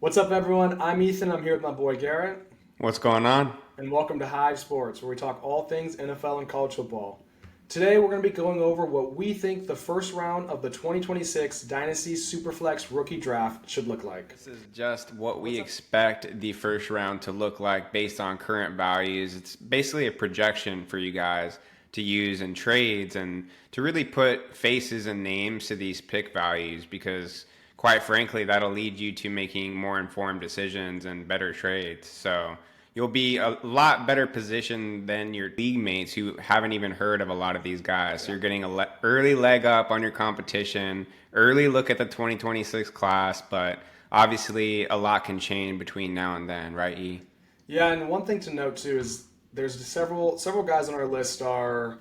What's up, everyone? I'm Ethan. I'm here with my boy Garrett, What's going on? and welcome to Hive Sports, where we talk all things NFL and college football. Today, we're going to be going over what we think the first round of the 2026 Dynasty SuperFlex rookie draft should look like. This is just what we expect the first round to look like based on current values. It's basically a projection for you guys to use in trades and to really put faces and names to these pick values because, quite frankly, that'll lead you to making more informed decisions and better trades. So you'll be a lot better positioned than your league mates who haven't even heard of a lot of these guys. So you're getting an early leg up on your competition, early look at the 2026 class, but obviously a lot can change between now and then, right, E? Yeah, and one thing to note too is there's several guys on our list are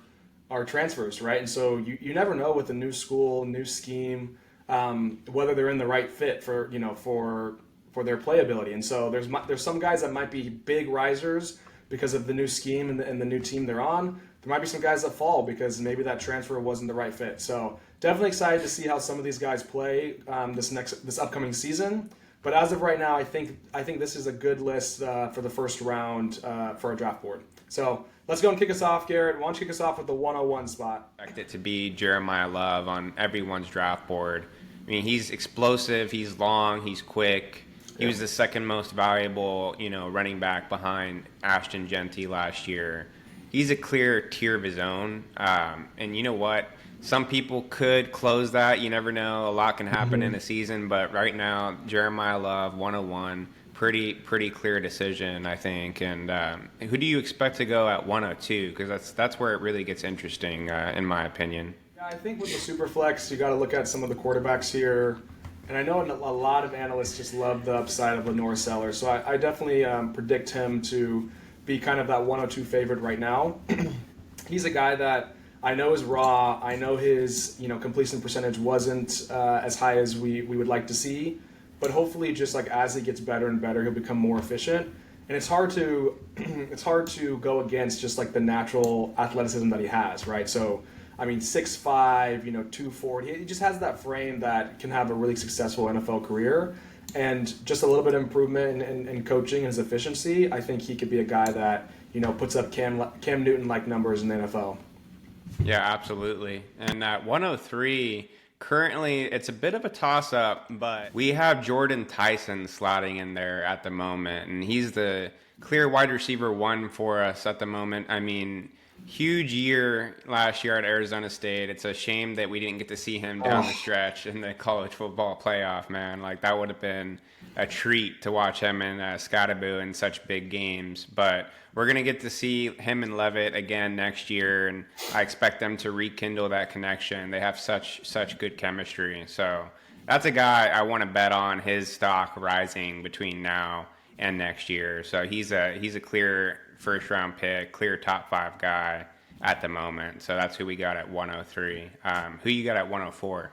transfers, right? And so you never know with a new school, new scheme, whether they're in the right fit for for their playability. And so there's some guys that might be big risers because of the new scheme and the new team they're on. There might be some guys that fall because maybe that transfer wasn't the right fit. So definitely excited to see how some of these guys play this upcoming season. But as of right now, I think this is a good list for the first round for our draft board. So let's go and kick us off, Garrett. Why don't you kick us off with the 101 spot? Expect it to be Jeremiyah Love on everyone's draft board. I mean, he's explosive, he's long, he's quick. He was the second most valuable, running back behind Ashton Genty last year. He's a clear tier of his own. And you know what? Some people could close that. You never know. A lot can happen in a season. But right now, Jeremiyah Love, 101, pretty clear decision, I think. And who do you expect to go at 102? Because that's where it really gets interesting, in my opinion. Yeah, I think with the Superflex, you got to look at some of the quarterbacks here. And I know a lot of analysts just love the upside of LaNorris Sellers. So I definitely predict him to be kind of that 102 favorite right now. He's a guy that I know is raw. I know his completion percentage wasn't as high as we would like to see. But hopefully just like as he gets better and better, he'll become more efficient. And it's hard to go against just like the natural athleticism that he has, right? So I mean, 6'5", 240. He just has that frame that can have a really successful NFL career. And just a little bit of improvement in coaching and his efficiency, I think he could be a guy that, puts up Cam Newton-like numbers in the NFL. Yeah, absolutely. And at 103, currently it's a bit of a toss-up, but we have Jordyn Tyson slotting in there at the moment. And he's the clear wide receiver one for us at the moment. I mean, huge year last year at Arizona State. It's a shame that we didn't get to see him down the stretch in the college football playoff, man. Like, that would have been a treat to watch him in Scottaboo in such big games. But we're going to get to see him and Levitt again next year, and I expect them to rekindle that connection. They have such good chemistry. So that's a guy I want to bet on his stock rising between now and next year. So he's a clear first round pick, clear top 5 guy at the moment. So that's who we got at 103. Who you got at 104?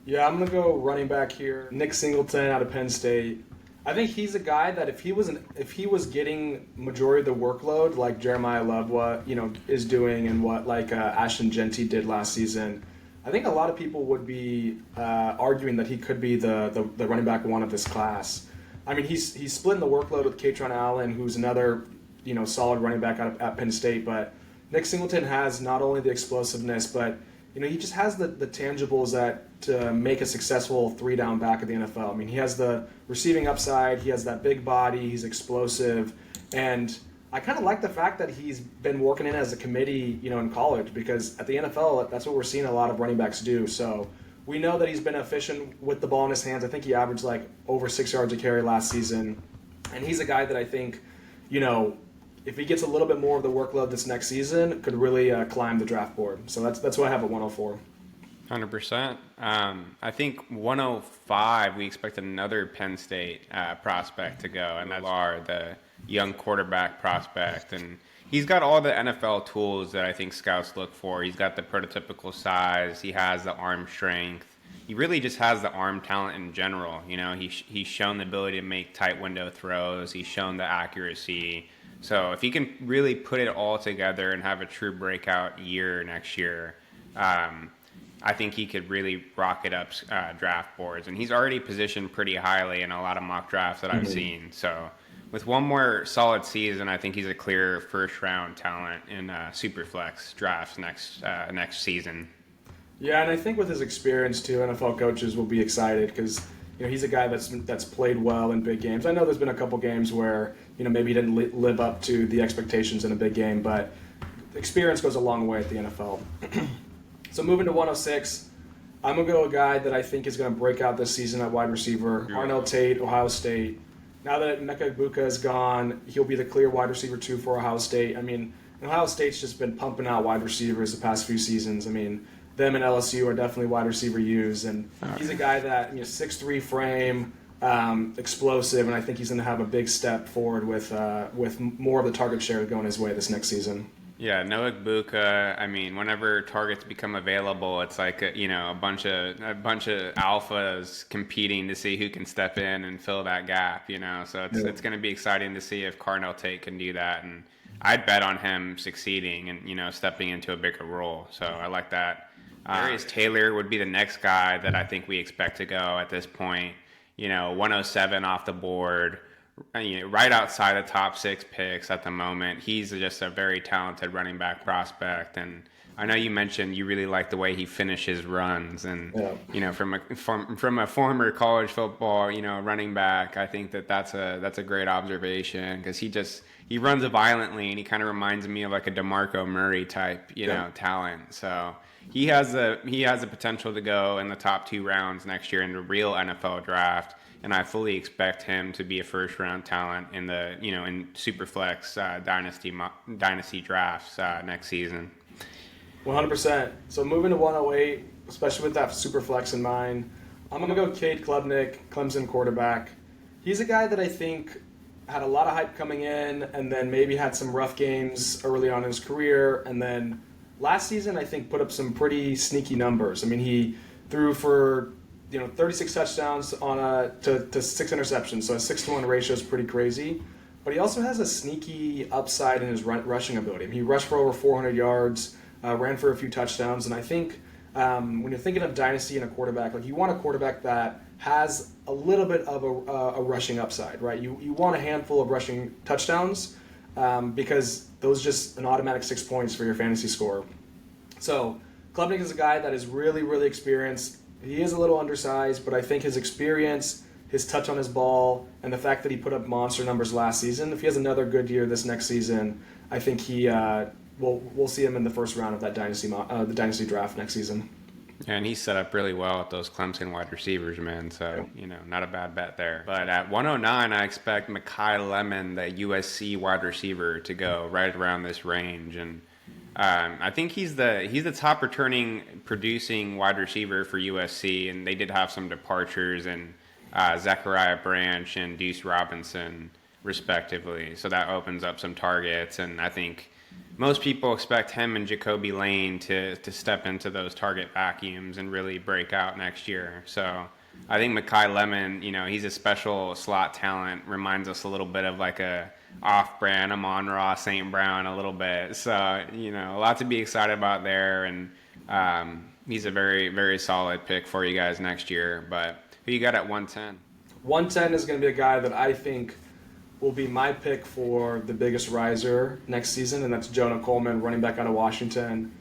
Yeah, I'm gonna go running back here. Nick Singleton out of Penn State. I think he's a guy that if he was getting majority of the workload like Jeremiyah Love is doing and what like Ashton Genty did last season, I think a lot of people would be arguing that he could be the running back one of this class. I mean, he's splitting the workload with Katron Allen, who's another solid running back at Penn State. But Nick Singleton has not only the explosiveness, but he just has the tangibles that to make a successful 3-down back of the NFL. I mean, he has the receiving upside, he has that big body, he's explosive, and I kind of like the fact that he's been working in as a committee, in college, because at the NFL, that's what we're seeing a lot of running backs do. So we know that he's been efficient with the ball in his hands. I think he averaged like over 6 yards a carry last season, and he's a guy that I think, if he gets a little bit more of the workload this next season, could really climb the draft board. So that's what I have at 104. 100%. I think 105, we expect another Penn State prospect to go, and that's Allar, the young quarterback prospect. And he's got all the NFL tools that I think scouts look for. He's got the prototypical size. He has the arm strength. He really just has the arm talent in general. He's shown the ability to make tight window throws. He's shown the accuracy. So if he can really put it all together and have a true breakout year next year, I think he could really rocket up draft boards. And he's already positioned pretty highly in a lot of mock drafts that I've seen. So with one more solid season, I think he's a clear first-round talent in SuperFlex drafts next season. Yeah, and I think with his experience too, NFL coaches will be excited because he's a guy that's played well in big games. I know there's been a couple games where maybe he didn't live up to the expectations in a big game, but experience goes a long way at the NFL. So moving to 106, I'm gonna go a guy that I think is gonna break out this season at wide receiver. Arnell Tate, Ohio State. Now that Emeka Egbuka is gone, he'll be the clear wide receiver 2 for Ohio State. I mean, Ohio State's just been pumping out wide receivers the past few seasons. I mean, them and LSU are definitely wide receiver U's, and he's a guy that 6'3" frame, explosive, and I think he's going to have a big step forward with more of the target share going his way this next season. Yeah, Noah Egbuka. I mean, whenever targets become available, it's like a bunch of alphas competing to see who can step in and fill that gap. So it's going to be exciting to see if Arnell Tate can do that, and I'd bet on him succeeding and stepping into a bigger role. So I like that. Darius Taylor would be the next guy that I think we expect to go at this point. 107 off the board, right outside the top 6 picks at the moment. He's just a very talented running back prospect, and I know you mentioned you really like the way he finishes runs, and from a former college football running back, I think that's a great observation because he runs violently, and he kind of reminds me of like a DeMarco Murray type talent. So he has the potential to go in the top 2 rounds next year in the real NFL draft, and I fully expect him to be a first round talent in the in SuperFlex dynasty drafts next season. 100%. So moving to 108, especially with that SuperFlex in mind, I'm gonna go Cade Klubnik, Clemson quarterback. He's a guy that I think had a lot of hype coming in, and then maybe had some rough games early on in his career, and then last season I think put up some pretty sneaky numbers. I mean, he threw for 36 touchdowns to 6 interceptions, so a 6-to-1 ratio is pretty crazy. But he also has a sneaky upside in his rushing ability. I mean, he rushed for over 400 yards, ran for a few touchdowns, and I think when you're thinking of dynasty and a quarterback, like you want a quarterback that has a little bit of a rushing upside, right? You want a handful of rushing touchdowns because those just an automatic 6 points for your fantasy score. So Klubnik is a guy that is really, really experienced. He is a little undersized, but I think his experience, his touch on his ball, and the fact that he put up monster numbers last season, if he has another good year this next season, I think we'll see him in the first round of that the dynasty draft next season. Yeah, and he's set up really well with those Clemson wide receivers, man. So, not a bad bet there. But at 109, I expect Mekhi Lemon, the USC wide receiver, to go right around this range. And I think he's the top returning producing wide receiver for USC, and they did have some departures in Zachariah Branch and Deuce Robinson, respectively. So that opens up some targets, and I think most people expect him and Jacoby Lane to step into those target vacuums and really break out next year. So I think Mekhi Lemon, he's a special slot talent, reminds us a little bit of like a off-brand Amon-Ra St. Brown a little bit. So, a lot to be excited about there, and he's a very, very solid pick for you guys next year. But who you got at 110? 110 is going to be a guy that I think will be my pick for the biggest riser next season, and that's Jonah Coleman, running back out of Washington.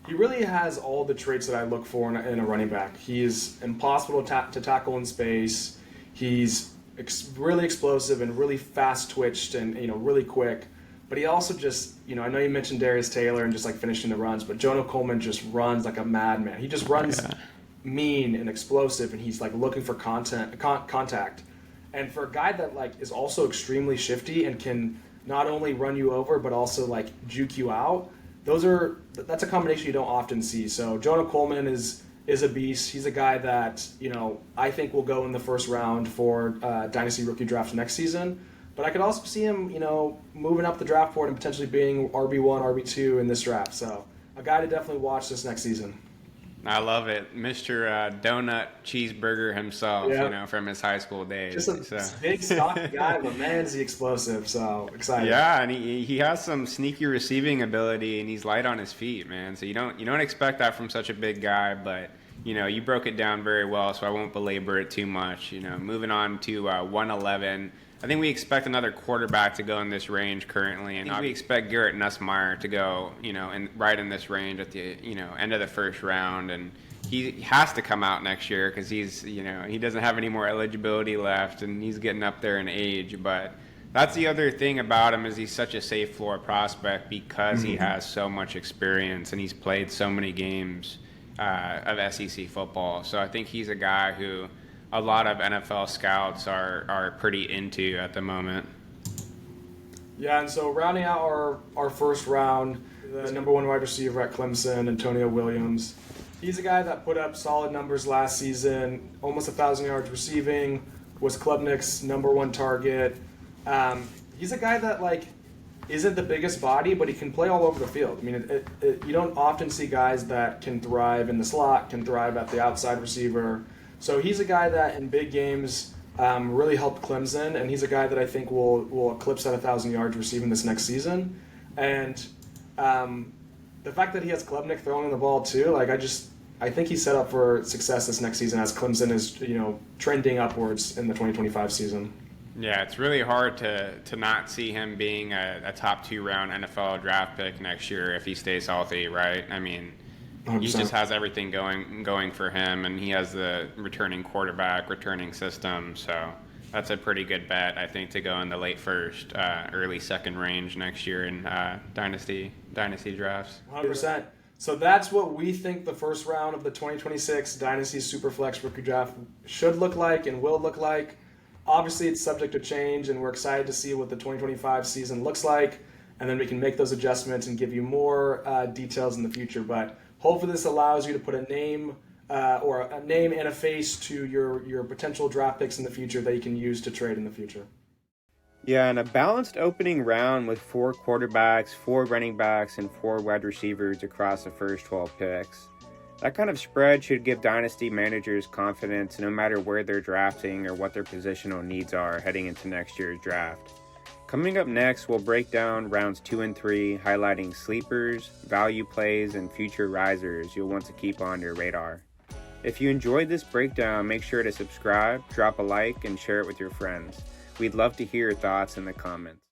He really has all the traits that I look for in a running back. He is impossible to tackle in space. He's really explosive and really fast-twitched and really quick. But he also just, I know you mentioned Darius Taylor and just like finishing the runs, but Jonah Coleman just runs like a madman. He just runs mean and explosive, and he's like looking for contact. And for a guy that like is also extremely shifty and can not only run you over but also like juke you out, that's a combination you don't often see. So Jonah Coleman is a beast. He's a guy that I think will go in the first round for dynasty rookie draft next season. But I could also see him moving up the draft board and potentially being RB1, RB2 in this draft. So a guy to definitely watch this next season. I love it. Mr. Donut Cheeseburger himself, Yeah. you know, from his high school days. Just a big, stocky guy, but man, is he explosive. So excited. Yeah, and he has some sneaky receiving ability, and he's light on his feet, man. So you don't expect that from such a big guy, but you know, you broke it down very well, so I won't belabor it too much. You know, moving on to 111. I think we expect another quarterback to go in this range currently, and we expect Garrett Nussmeier to go, you know, right in this range at the, you know, end of the first round, and he has to come out next year because he's, you know, he doesn't have any more eligibility left, and he's getting up there in age. But that's the other thing about him is he's such a safe floor prospect because he has so much experience and he's played so many games of SEC football. So I think he's a guy who a lot of NFL scouts are pretty into at the moment. Yeah, and so rounding out our first round, the number 1 wide receiver at Clemson, Antonio Williams. He's a guy that put up solid numbers last season, almost 1,000 yards receiving, was Klubnik's number 1 target. He's a guy that, like, isn't the biggest body, but he can play all over the field. I mean, you don't often see guys that can thrive in the slot, can thrive at the outside receiver. So he's a guy that in big games really helped Clemson, and he's a guy that I think will eclipse that 1,000 yards receiving this next season. And the fact that he has Klubnik throwing the ball too, like I think he's set up for success this next season as Clemson is, you know, trending upwards in the 2025 season. Yeah, it's really hard to not see him being a top 2 round NFL draft pick next year if he stays healthy, right? I mean, 100%. He just has everything going for him, and he has the returning quarterback, returning system. So that's a pretty good bet, I think, to go in the late first, early second range next year in dynasty drafts. 100%. So that's what we think the first round of the 2026 Dynasty SuperFlex rookie draft should look like and will look like. Obviously, it's subject to change, and we're excited to see what the 2025 season looks like, and then we can make those adjustments and give you more details in the future. But hopefully this allows you to put a name or a name and a face to your potential draft picks in the future that you can use to trade in the future. Yeah, and a balanced opening round with 4 quarterbacks, 4 running backs, and 4 wide receivers across the first 12 picks. That kind of spread should give dynasty managers confidence no matter where they're drafting or what their positional needs are heading into next year's draft. Coming up next, we'll break down rounds 2 and 3, highlighting sleepers, value plays, and future risers you'll want to keep on your radar. If you enjoyed this breakdown, make sure to subscribe, drop a like, and share it with your friends. We'd love to hear your thoughts in the comments.